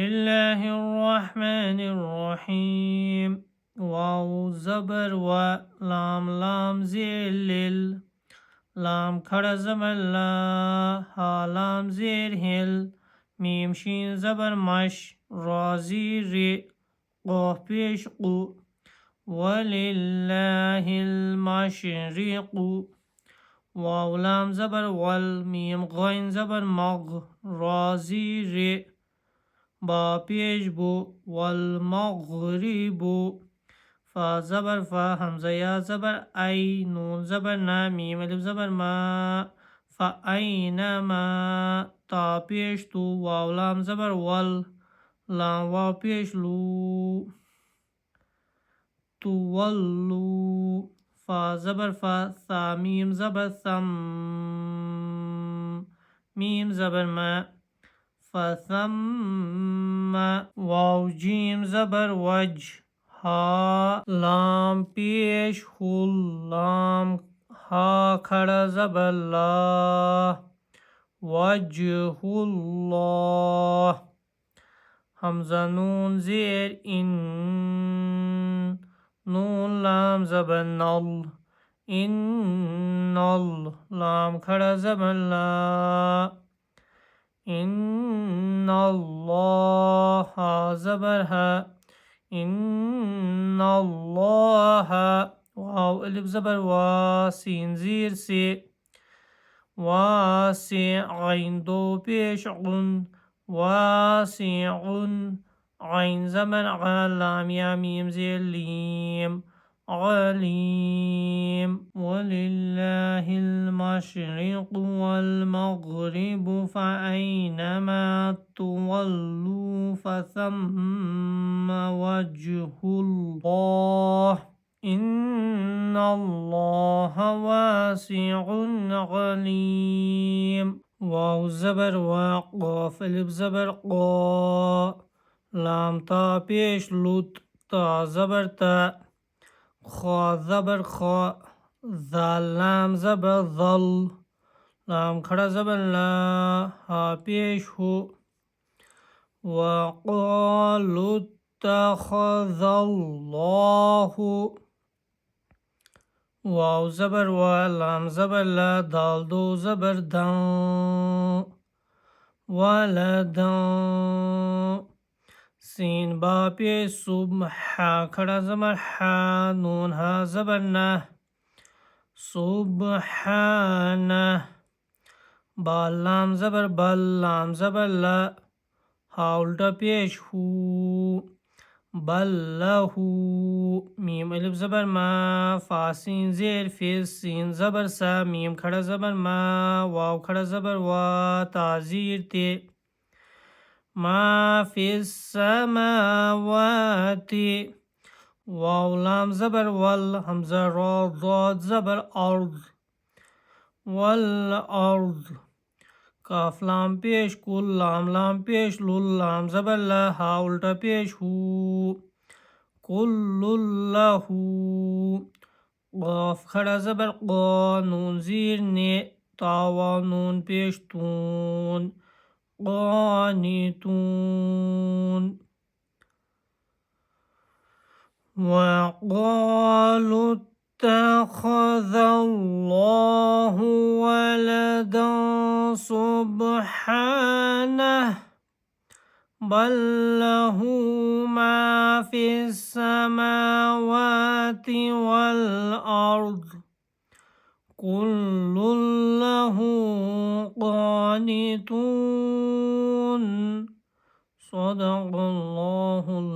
बिस्मिल्लाहिर्रहमानिर्रहीम। वाव ज़बर व, लाम लाम ज़ेर लिल, लाम खड़ा ज़बर ला, हा लाम ज़ेर हिल, मीम शीन ज़बर मश, रा ज़ीर रे, क़ाफ पेश क़ु, वलिल्लाहिल मशरिक़ु। वाव लाम ज़बर वल, मीम ग़ैन ज़बर मग़, रा ज़ीर रे, बा पेश बो, वल मग़रिबु। फा ज़बर फा, हमज़ा या ज़बर आई, नून ज़बर ना, मीम अलिफ ज़बर मा, फ़अयनमा। ता पेश तु, वाव लाम ज़बर वल, लाम वाव पेश लू, तुवल्लू। फा ज़बर फा, सा मीम ज़बर सम, मीम ज़बर मा, फसम्म। वाव जीम ज़बर वज, हा लाम पेश हुल, लाम हा खड़ा ज़बर ला, वजहुल्लाह। हमज़ा नून ज़ेर इन, नून लाम ज़बर नल, इन्नल। लाम खड़ा ज़बर ला, इन्नल्लाह। हा ज़बर हा, इन्नल्लाह। वाव अलिफ ज़बर वा, सीन ज़ीर से, वासिअइन दो पेश उन, वासिउन। आइन ज़बर आ, लाम या मीम ज़ेर लीम, अलीम। वलिल्लाहिल मशरिक़ु वल मग़रिबु फ़अयनमा तुवल्लू फ़थम्म वजहुल्लाह, इन्नल्लाह वासिउन अलीम। वाव ज़बर वा, क़ाफ अलिफ ज़बर क़ा, लाम ता पेश लुत, ता ज़बर ता, खा ज़बर खा, ज़ाल लाम ज़बर ज़ल, लाम खड़ा ज़बर ला, हा पेश हो, वक़ालू इत्तख़ज़ल्लाहु। वाव ज़बर वा, लाम ज़बर ला, दाल दो ज़बर दां, वलदां। सीन बा पेश सुब, हा खड़ा ज़बर हा, नून हा ज़बर ना, सुब्हानह। बा लाम ज़बर बल, लाम ज़बर ला, हा उल्टा पेश हू, बल्लहू। मीम अलिफ ज़बर मा, फा सीन ज़ेर फिर, सीन ज़बर सा, मीम खड़ा ज़बर मा, वाव खड़ा ज़बर वा, ता ज़ीर ते। मा फिस्समावाति। वाव लाम ज़बर वल, हमज़ा रा ज़ाद ज़बर अर्ज़, वल अर्ज़। काफ लाम पेश कुल, लाम लाम पेश लुल, लाम ज़बर ला, हा उल्टा पेश हू, कुल्लुल्लहू। क़ाफ खड़ा ज़बर क़ा, नून ज़ीर ने, ता वाव नून पेश तून, क़ानितून। वक़ालू इत्तख़ज़ल्लाहु वलदन सुब्हानह, बल लहू मा फिस्समावाति वल अर्ज़, कुल्लुन लहू क़ानितून। सदक़ल्लाहुल